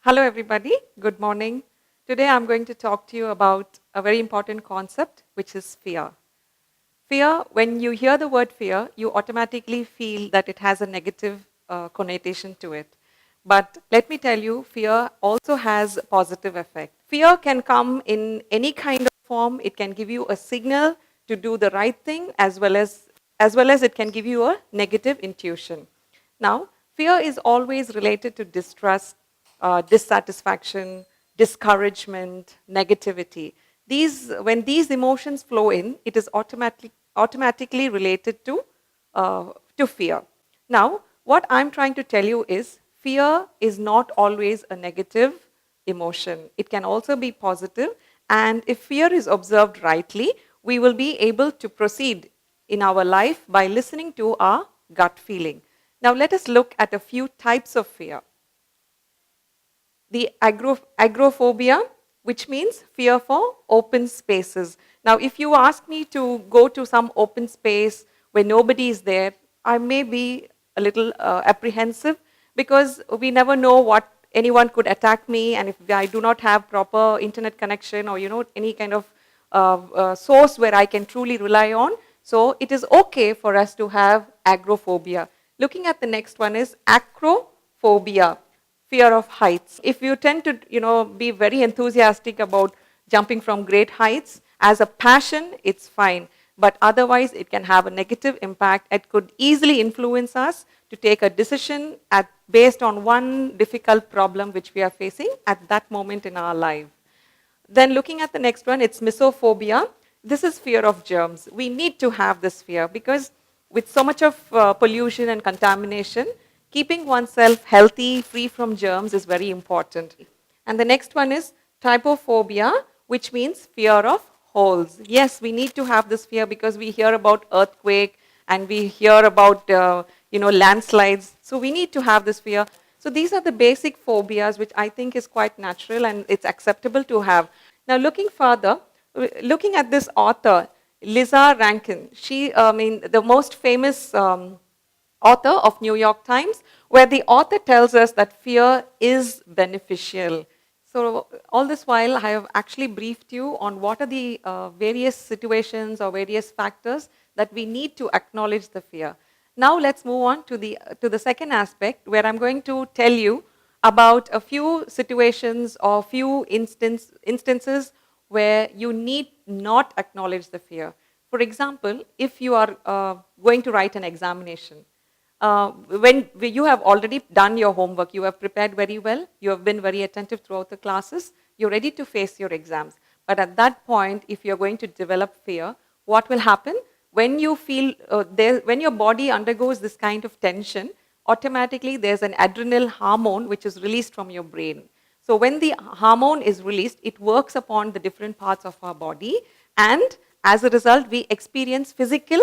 Hello, everybody. Good morning. Today I'm going to talk to you about a very important concept, which is fear. Fear, when you hear the word fear, you automatically feel that it has a negative connotation to it. But let me tell you, fear also has a positive effect. Fear can come in any kind of form. It can give you a signal to do the right thing as well as it can give you a negative intuition. Now, fear is always related to distrust, dissatisfaction, discouragement, negativity. When these emotions flow in, it is automatically related to fear. Now, what I'm trying to tell you is fear is not always a negative emotion. It can also be positive, and if fear is observed rightly, we will be able to proceed in our life by listening to our gut feeling. Now, let us look at a few types of fear. The agoraphobia, which means fear for open spaces. Now, if you ask me to go to some open space where nobody is there, I may be a little apprehensive because we never know what anyone could attack me, and if I do not have proper internet connection or any kind of source where I can truly rely on. So it is okay for us to have agoraphobia. Looking at the next one is acrophobia, fear of heights. If you tend to, be very enthusiastic about jumping from great heights as a passion, it's fine. But otherwise, it can have a negative impact. It could easily influence us to take a decision based on one difficult problem which we are facing at that moment in our life. Then looking at the next one, it's misophobia. This is fear of germs. We need to have this fear because with so much of pollution and contamination, keeping oneself healthy, free from germs is very important. And the next one is trypophobia, which means fear of holes. Yes, we need to have this fear because we hear about earthquake and we hear about landslides. So we need to have this fear. So these are the basic phobias, which I think is quite natural and it's acceptable to have. Now, looking further, looking at this author, Lisa Rankin, the most famous author of New York Times, where the author tells us that fear is beneficial. So all this while, I have actually briefed you on what are the various situations or various factors that we need to acknowledge the fear. Now let's move on to the second aspect, where I'm going to tell you about a few situations or few instances where you need not acknowledge the fear. For example, if you are going to write an examination, when you have already done your homework, you have prepared very well, you have been very attentive throughout the classes, you're ready to face your exams. But at that point, if you're going to develop fear, what will happen? When you feel, when your body undergoes this kind of tension, automatically there's an adrenal hormone which is released from your brain. So when the hormone is released, it works upon the different parts of our body, and as a result, we experience physical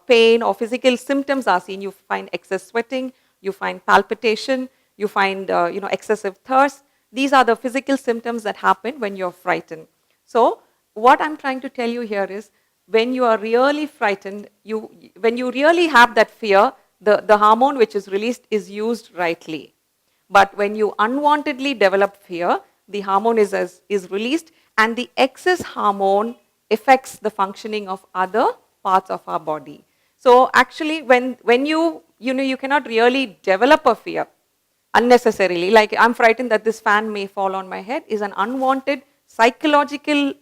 pain or physical symptoms are seen. You find excess sweating, you find palpitation, you find excessive thirst. These are the physical symptoms that happen when you're frightened. So what I'm trying to tell you here is, when you are really frightened, when you really have that fear, the hormone which is released is used rightly. But when you unwantedly develop fear, the hormone is released, and the excess hormone affects the functioning of other parts of our body. So actually, when you cannot really develop a fear unnecessarily, like I'm frightened that this fan may fall on my head, is an unwanted psychological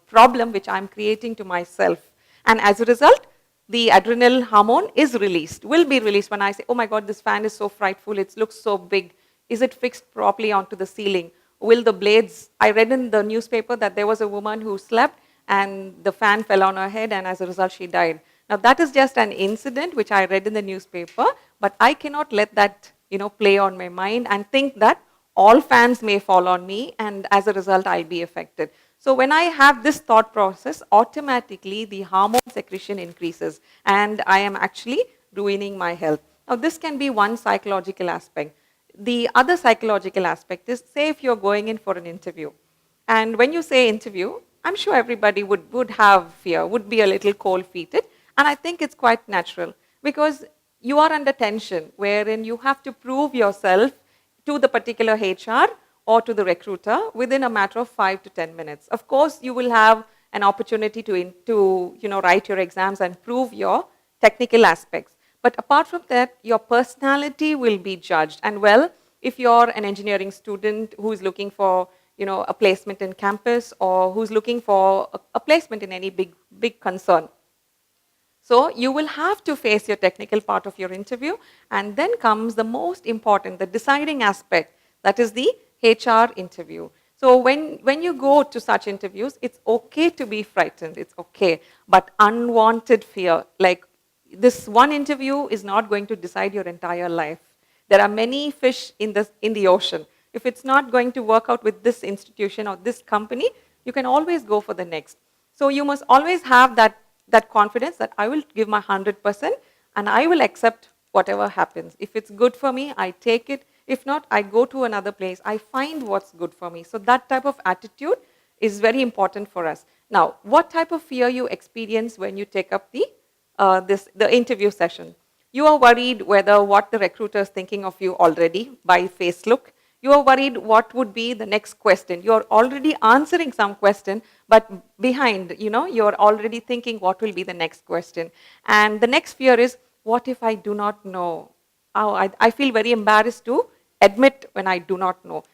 problem which I'm creating to myself. And as a result, the adrenal hormone will be released when I say, oh my God, this fan is so frightful, it looks so big. Is it fixed properly onto the ceiling? Will the blades, I read in the newspaper that there was a woman who slept and the fan fell on her head, and as a result she died. Now that is just an incident which I read in the newspaper, but I cannot let that play on my mind and think that all fans may fall on me and as a result I'll be affected. So when I have this thought process, automatically the hormone secretion increases and I am actually ruining my health. Now this can be one psychological aspect. The other psychological aspect is, say if you're going in for an interview, and when you say interview, I'm sure everybody would have fear, would be a little cold-feeted, and I think it's quite natural because you are under tension wherein you have to prove yourself to the particular HR or to the recruiter within a matter of 5 to 10 minutes. Of course, you will have an opportunity to write your exams and prove your technical aspects. But apart from that, your personality will be judged. And well, if you're an engineering student who is looking for a placement in campus, or who's looking for a placement in any big concern, so you will have to face your technical part of your interview, and then comes the most important, the deciding aspect, that is the HR interview. So when you go to such interviews, it's okay to be frightened, it's okay, but unwanted fear, like this one interview is not going to decide your entire life. There are many fish in the ocean. If it's not going to work out with this institution or this company, you can always go for the next. So you must always have that confidence that I will give my 100% and I will accept whatever happens. If it's good for me, I take it. If not, I go to another place. I find what's good for me. So that type of attitude is very important for us. Now, what type of fear you experience when you take up the interview session? You are worried whether what the recruiter is thinking of you already by face look. You are worried what would be the next question. You are already answering some question, but behind, you're already thinking what will be the next question. And the next fear is, what if I do not know? Oh, I feel very embarrassed to admit when I do not know.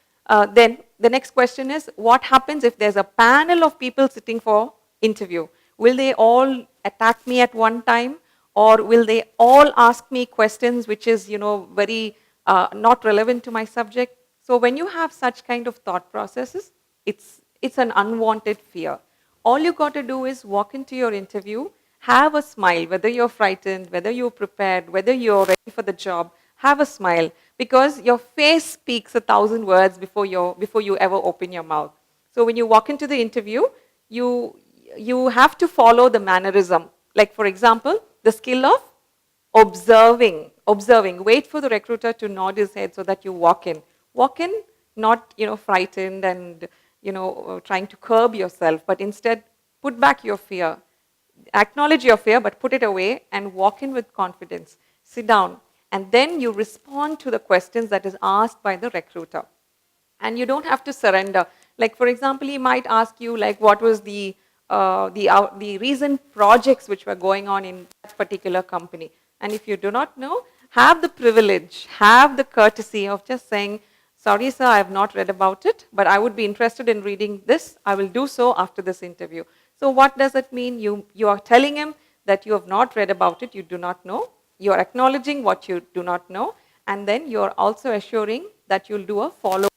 Then the next question is, what happens if there's a panel of people sitting for interview? Will they all attack me at one time? Or will they all ask me questions which is, very not relevant to my subject? So when you have such kind of thought processes, it's an unwanted fear. All you got to do is walk into your interview, have a smile, whether you're frightened, whether you're prepared, whether you're ready for the job, have a smile, because your face speaks 1,000 words before you ever open your mouth. So when you walk into the interview, you have to follow the mannerism. Like for example, the skill of observing. Wait for the recruiter to nod his head so that you walk in. Walk in, not frightened and trying to curb yourself, but instead put back your fear. Acknowledge your fear, but put it away and walk in with confidence. Sit down, and then you respond to the questions that is asked by the recruiter. And you don't have to surrender. Like for example, he might ask you like what was the recent projects which were going on in that particular company. And if you do not know, have the privilege, have the courtesy of just saying, sorry, sir, I have not read about it, but I would be interested in reading this. I will do so after this interview. So what does it mean? You are telling him that you have not read about it, you do not know. You are acknowledging what you do not know, and then you are also assuring that you'll do a follow-up.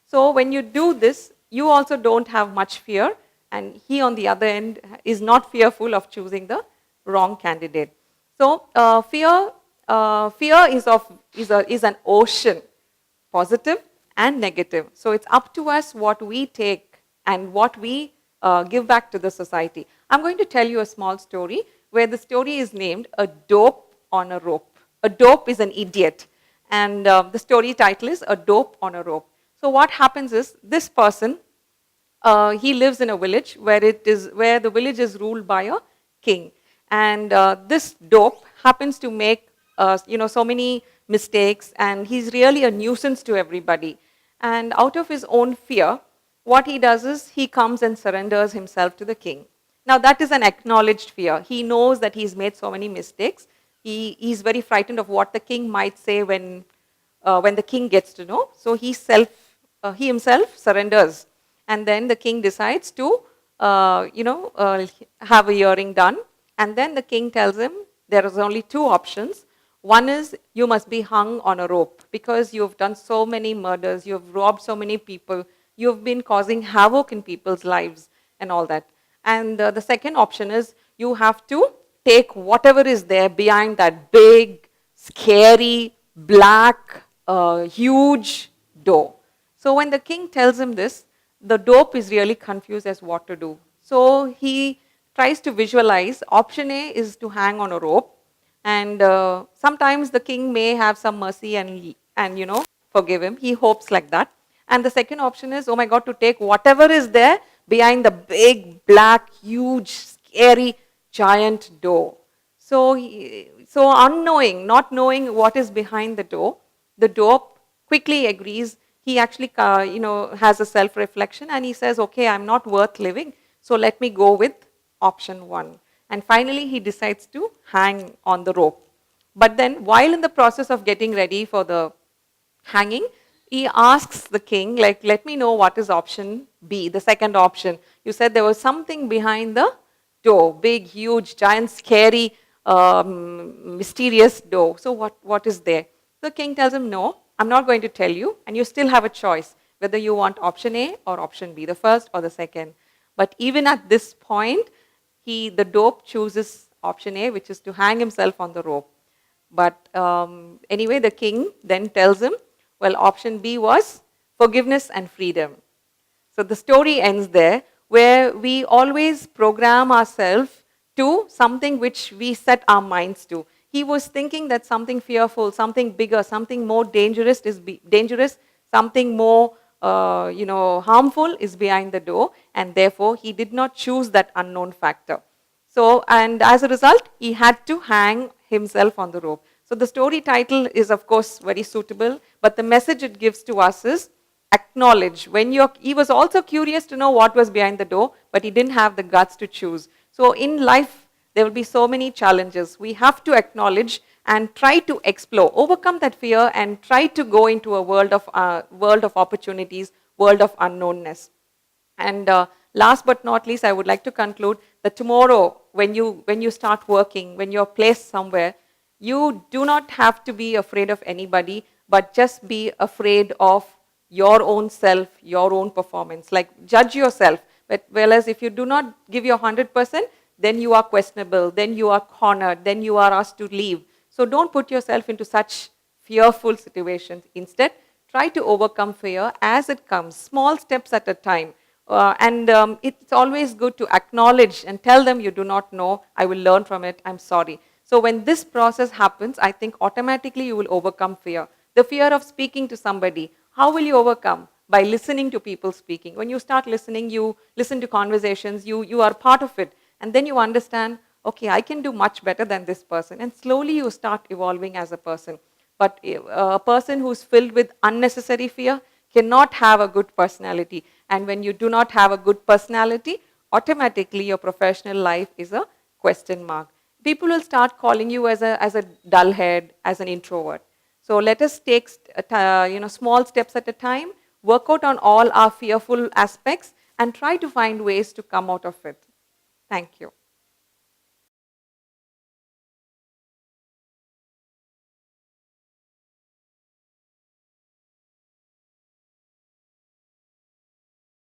So when you do this, you also don't have much fear, and he on the other end is not fearful of choosing the wrong candidate. So fear is an ocean, positive and negative. So it's up to us what we take and what we give back to the society. I'm going to tell you a small story where the story is named A Dope on a Rope. A dope is an idiot, and the story title is A Dope on a Rope. So what happens is, this person, he lives in a village where the village is ruled by a king, and this dope happens to make so many mistakes, and he's really a nuisance to everybody. And out of his own fear, what he does is he comes and surrenders himself to the king. Now that is an acknowledged fear. He knows that he's made so many mistakes. He's very frightened of what the king might say when the king gets to know. So he himself surrenders, and then the king decides to have a hearing done. And then the king tells him there is only two options. One is you must be hung on a rope because you've done so many murders, you've robbed so many people, you've been causing havoc in people's lives and all that. And the second option is you have to take whatever is there behind that big, scary, black, huge door. So when the king tells him this, the dope is really confused as what to do. So he tries to visualize. Option A is to hang on a rope. And sometimes the king may have some mercy and forgive him. He hopes like that. And the second option is, oh my God, to take whatever is there behind the big, black, huge, scary, giant door. So unknowing, not knowing what is behind the door, the dope quickly agrees. He actually, has a self-reflection and he says, okay, I'm not worth living, so let me go with option 1. And finally, he decides to hang on the rope. But then, while in the process of getting ready for the hanging, he asks the king, like, let me know what is option B, the second option. You said there was something behind the door, big, huge, giant, scary, mysterious door. So what is there? The king tells him, no, I'm not going to tell you, and you still have a choice whether you want option A or option B, the first or the second. But even at this point, the dope chooses option A, which is to hang himself on the rope. But anyway, the king then tells him, well, option B was forgiveness and freedom. So the story ends there, where we always program ourselves to something which we set our minds to. He was thinking that something fearful, something bigger, something more dangerous dangerous, something more harmful is behind the door, and therefore he did not choose that unknown factor. So, and as a result, he had to hang himself on the rope. So the story title is of course very suitable, but the message it gives to us is acknowledge. He was also curious to know what was behind the door, but he didn't have the guts to choose. So in life, there will be so many challenges. We have to acknowledge and try to explore, overcome that fear and try to go into a world of opportunities, world of unknownness. And last but not least, I would like to conclude that tomorrow, when you start working, when you're placed somewhere, you do not have to be afraid of anybody, but just be afraid of your own self, your own performance. Like, judge yourself. But whereas if you do not give your 100%, then you are questionable, then you are cornered, then you are asked to leave. So don't put yourself into such fearful situations. Instead, try to overcome fear as it comes, small steps at a time. It's always good to acknowledge and tell them you do not know, I will learn from it, I'm sorry. So when this process happens, I think automatically you will overcome fear. The fear of speaking to somebody, how will you overcome? By listening to people speaking. When you start listening, you listen to conversations, you are part of it. And then you understand, okay, I can do much better than this person. And slowly you start evolving as a person. But a person who's filled with unnecessary fear cannot have a good personality. And when you do not have a good personality, automatically your professional life is a question mark. People will start calling you as a dull head, as an introvert. So let us take small steps at a time, work out on all our fearful aspects, and try to find ways to come out of it. Thank you.